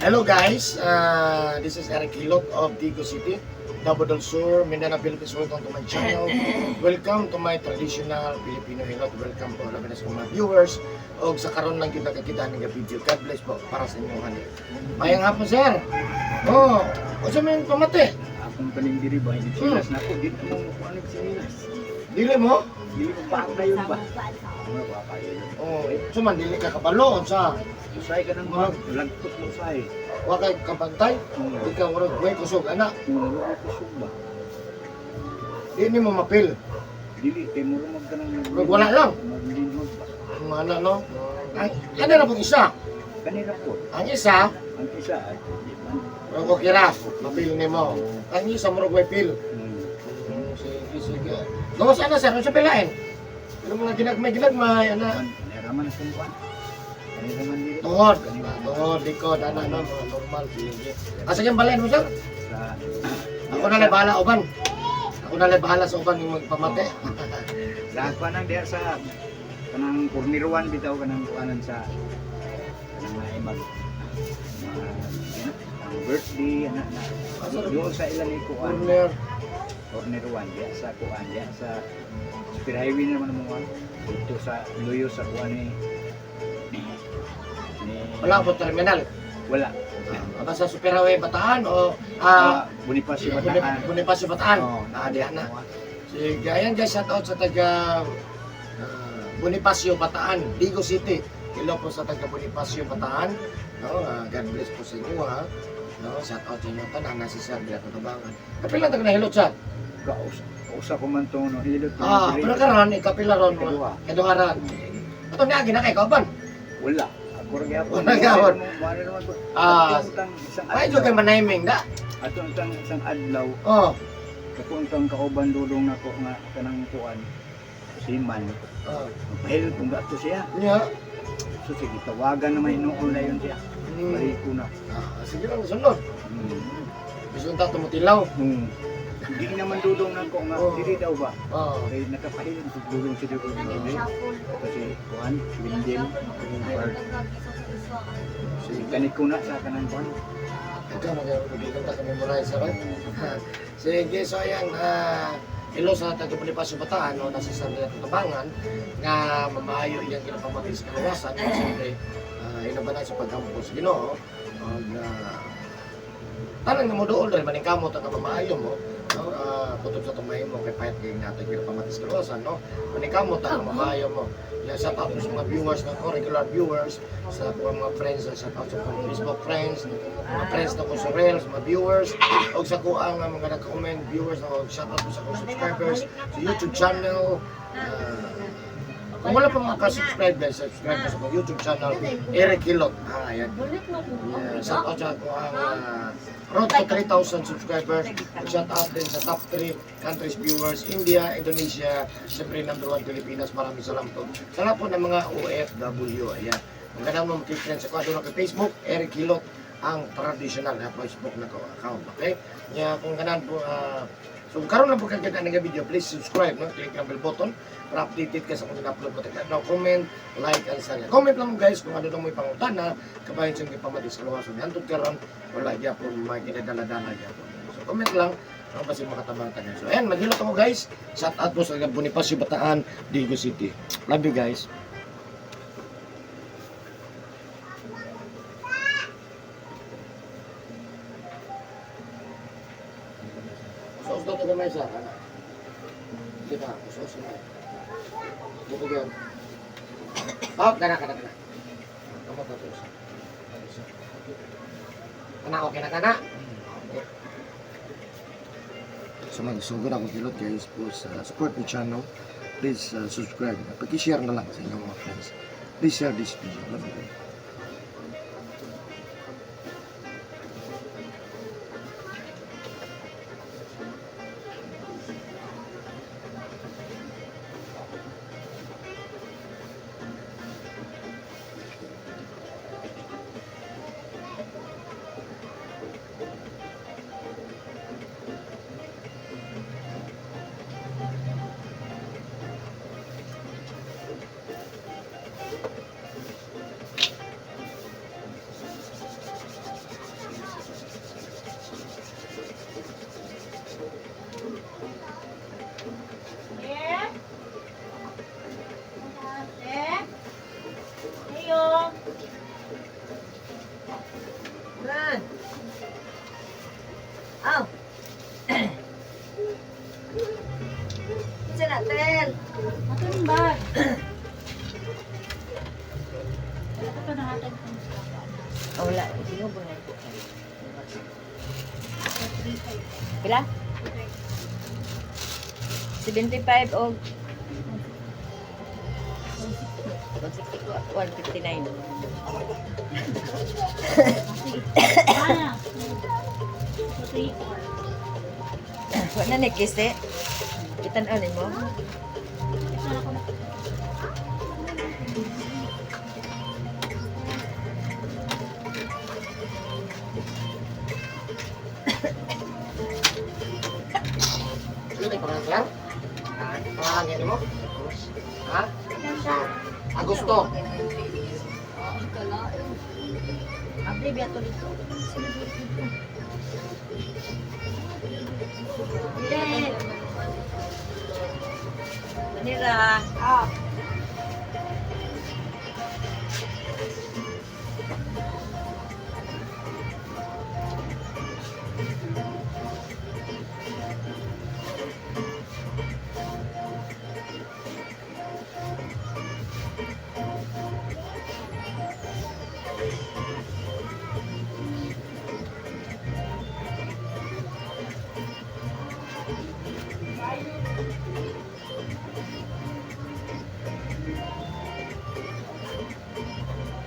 Hello guys, this is Eric Hilot of Digo City, Davao del Sur, Mindanao, Philippines. Welcome to my channel. Welcome to my traditional Filipino Hilot. Welcome po labi na sa mga viewers. O sa karon lang yung nakakita ng video. God bless po para sa inyo. Mayang hapon sir. Oh, o sa mga pamate. Akong panindiri ba, hindi silas na ako, dito mo kuhanig si Minas. Dili mo? Dili ko pa na yun ba? Ano ba pa yun? Oh, suman dili ka kabalo sa Usay ka ng mga lagtot mo usay. wa kay kabantay. Di ka warag way kusog ana. Wala ko kusog ba? Di mo mapil. Dili, kay mo rumag ka ng... Wala lang. Maglinod ba? Mga no. Ano na pong isa? Kanina po. Ang isa, Ang isa at di man. Rogo kira, mapil ni mo. Ang isa mo may pil. Sige. Gawas ana sir, ano sa pilain? Ano mga ginagmay, ana. Naraman na kung kuhan. Kanina man dito. Tuhod, likod, ana, no, mga normal. Sige. Asa yung balain mo sir? Sa... Ako na lang bahala uban. Ako na lang bahala sa uban yung magpamate. Lahat pa nang diya sa... Kanang kurniruan bitaw kanang kuhanan sa... Kanang mag... Ang birthday, anak na... Doon sa ilan ikuan. Corner. Corner 1, diya sa kuan, diya sa Super Highway naman mo kuan. Dito sa Luyo sa kuan ni Wala po terminal. wala. Aba sa Superhighway Bataan o Bonifacio Bataan. Bonifacio Bataan. Oo, Diyan na. Sige, ayan guys, shout out sa taga Bonifacio Bataan, Digo City. Hello po sa taga Bonifacio Bataan. No, God bless po sa inyo ha. No, shout out sa inyo tanan na si Sir Bila Katabangan. Kapila taga na hello chat. Kausa ko man to no hilot. Pero karon ikapila ron mo. Kaduharan. Ato niya gina kay kauban. Wala. Ako ra gyapon. Wala gyapon. Wala naman ko. Ay jud kay manaming da. Ato ang isang adlaw. Oh. Ako ang kauban dulong nako nga kanang kuan. Siman. Mahil kung gato siya. Nya. So sige, tawagan na may noon na yun siya. Balik ko na. Sige lang sunod. Gusto ta tumutilaw. Hindi naman dulong na ko nga, dili daw ba? Kaya nakapahilin sa dulong si Dugong Dili. Kasi kuhan, Windel, Bard. Si kanit ko na sa kanang kuhan. Ikaw magiging ta ka-memorize right? Sige, so ayan, hello sa taga Bonifacio Bataan, no, nasa Sandra Tabangan, nga mamaayo iyang kinapamati sa kalawasan, siyempre, inabanay sa pagkampos Ginoo, tanang na mo doon rin, maningkamot ang mamaayo mo, no, kutob sa tumahin mo, kay pahit kayo natin kinapamati sa kalawasan, no, maningkamot ang mamaayo mo. Yeah, shout out sa mga viewers na ko, regular viewers, sa mga friends, shout out sa mga Facebook friends, mga friends na ko sa Reels, mga viewers, o sa ko ang mga nag-comment viewers, o shout out sa ko subscribers, sa YouTube channel. Kung wala pa mga ka-subscribe guys, subscribe sa mga YouTube channel, Eric Hilot. Ayan. Yeah, shout out sa ko ang road to 3,000 subscribers. Shout out din sa top 3 countries viewers, India, Indonesia, siyempre number 1 Pilipinas. Maraming salamat po. Salamat po ng mga OFW. Ayan. Kung ganang mo mag-friends ako, doon kay Facebook, Eric Hilot, ang traditional na Facebook na account. Okay? Yeah, kung ganang po, so karon lang po kaganda ng video, please subscribe, no? Click ang bell button para updated ka sa kung in-upload mo. Now, comment, like, and share. Comment lang mo guys kung ano nang may pangutana, kabayan siyang ipamatis sa luwason. Hantod karon wala diya po may kinadala-dala diya po. So comment lang, ano ba siya makatabang tayo. So ayan, maghilot ako guys. Shout out po sa Bonifacio Bataan, Digo City. Love you guys. Usos daw taga may sa anak. Hindi ba? Usos na. Buto yun. Oh, kana. Kamu ka terus. Kana, okay na kana? So mag-sugod ako kilot guys po sa support my channel. Please subscribe. Pag-share na lang sa inyong mga friends. Please share this video. Love you. Run! Aw! Isa natin! Ato yung bag. Ito na natin kung Oh, wala. Sino ba na ito? Pila? 75 o 159. Ana. So, 3, 4. Wala na kisi. Itan-on mo. Ito na ako. Ano yung pangalan sir? Pangalan mo? Ha? Agosto. Abli biya to dito. Yeah. Manira. Ah.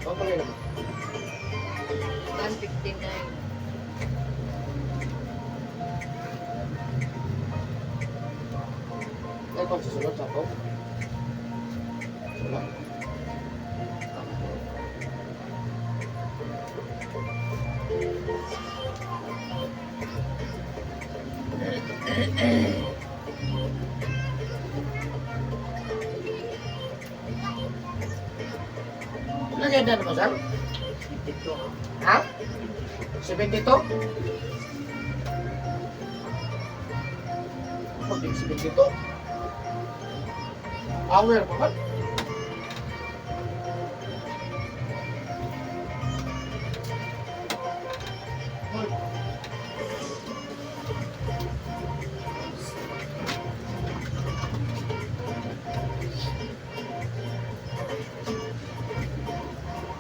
Ano pa rin? 159. Ay, kung susunod sa ako. Wala. Lagay na naman, sir? Ha? 72? Ako din 72. Hour pa ba?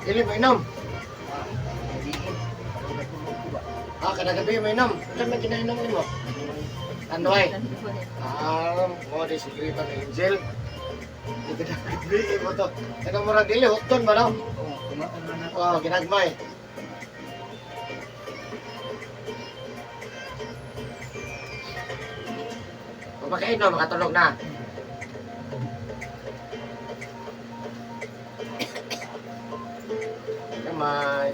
Dili mo inom. Kada gabi mo inom. Ano may kinainom mo? Ano ay? Mo di sikreto ni Angel. Ito na gabi mo to. Ito mo ra dili hotton ba no? Oh, ginagmay. Pagkainom, makatulog na. Kamay.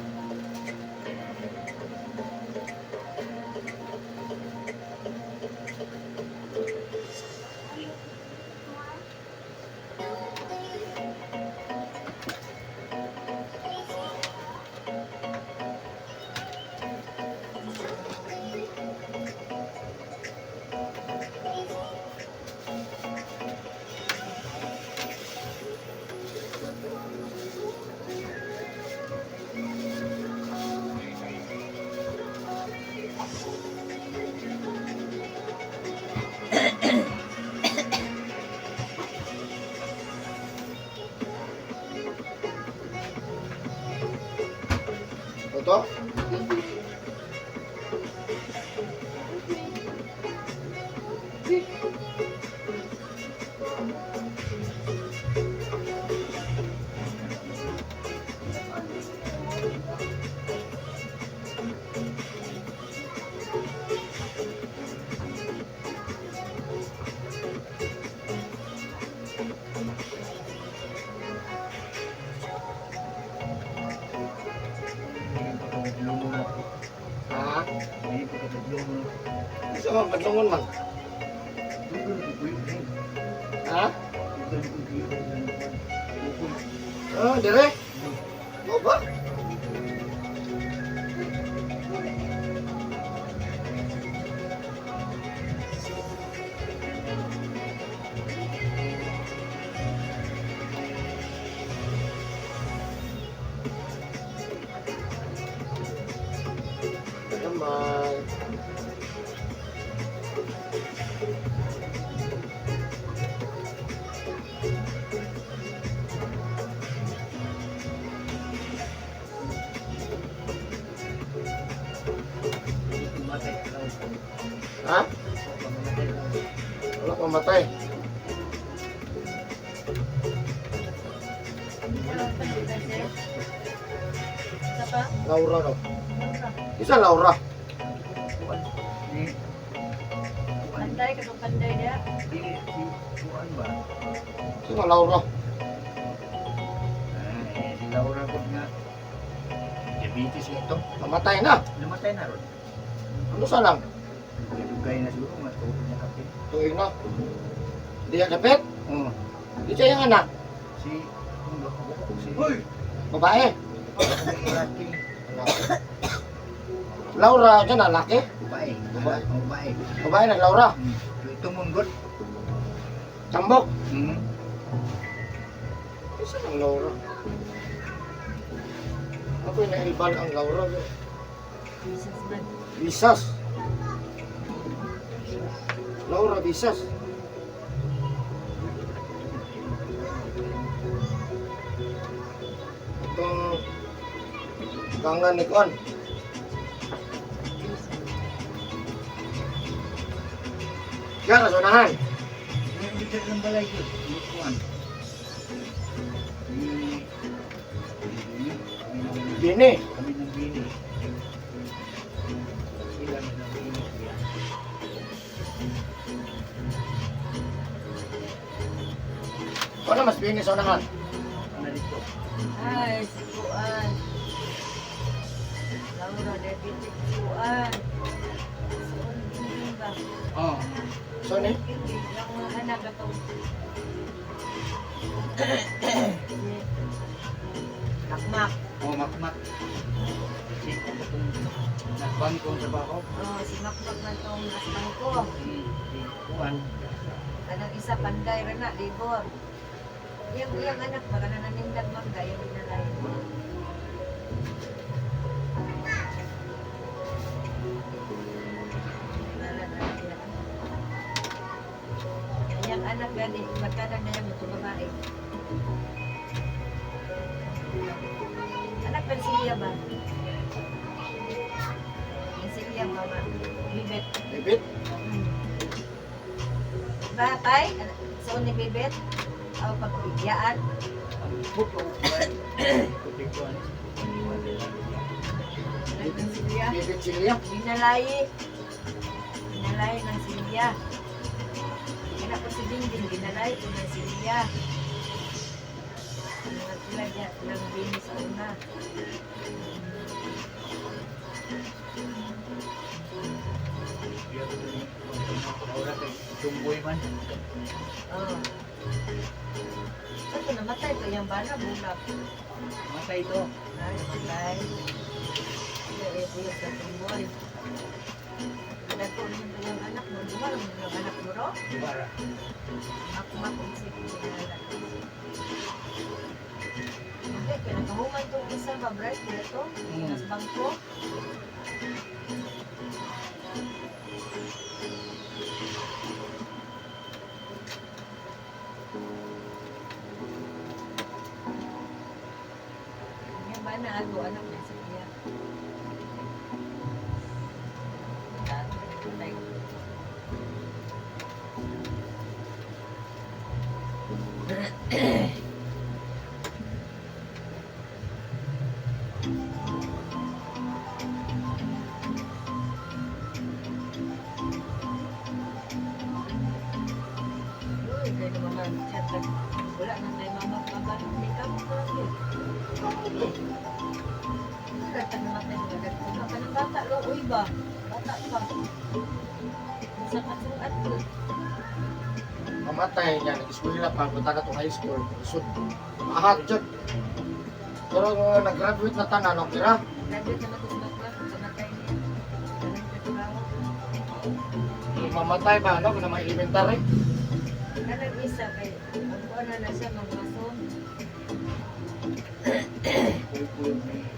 Ito? Ha? Isa mo, pagtungon man. Ha? Oh, dire? Mo ba? Ha? Wala mamatay. Isa pa? Laura no. Isa Laura. Ni Panday, katong panday niya. di kuan ba? Isa Laura. Si Laura ko nga diabetes ito. Namatay na. Namatay na ron. Ano sa lang? Dugay na siguro matulog na kape. Tuig na. Di yan kapit. Oh, Di siya yung anak. si kung ako si Hoy, Babae. laki. Laura, dyan na, laki. Babae. Babae. Babae. Babae na Laura. Ito munggot. Tambok. Hmm. Isa ng Laura. Ako yung nailban ang Laura. Business man. Bisas. Laura Bisas. Itong kangan ni Kuan. Kaya kasunahan. Ngayon dito ng balay ko. Lukuan. Bini. Kami ng bini. Sila ng bini. Ano mas bini sa unahan? Ano dito? Ay, si Kuan. Laura, diabetic si Kuan. Suon, hindi ba? Oh. So ni? Hindi, lang mga anak atong. Makmak. Oh, makmak. Si itong nagbangko sa bako. Oh, si Makmak man tong asbang ko. Si Kuan. Kanang isa panday ra na, libor. Iyang anak baka na nanindag mangga yung inalay. Iyang anak gani, magkanan na yung mga babae. Anak pa siya ba? Yung siya mama, bibet. Bibit? Batay, so ni bibet, o pagbigyaan. Buto. Puti Kuan. Ng silya. Bibit Silya? Binalayi ng silya. Kaya po si Dingding, binalayi ko ng silya. Mga sila dyan, ng binis sa una. Laura kay tumboy man. Oo. Ito namatay ko yung bana, bulak. Matay ito. Ay, namatay. Kaya buyog sa tumboy. Dato rin ito yung anak mo. Dumal mo yung anak mo ro? Para. Makmak kung sige sinalat. Okay, kaya nakahuman itong isa ba, Brad? Dito? Nas bangko? Yung ba na ato anak na siya? Uy, kaya naman chat ka. Wala na tayo mamagpabalong ni Kamu lagi. Kata naman tayo mga dagdag. Kanang bata lo, uy ba? Bata pa. Sa kasuat ko. Mamatay niya, nag-eskwela pa, punta na itong high school. So, mahat dyan. Pero nag-graduate na tanan, okay ra? Graduate naman ito sa bakla. Kamatay niya. Ganun ka trabaho. Mamatay ba, ano, kung na may elementary? Kanang isa kay ang kuha na siya mga mason. Puyo-puyo.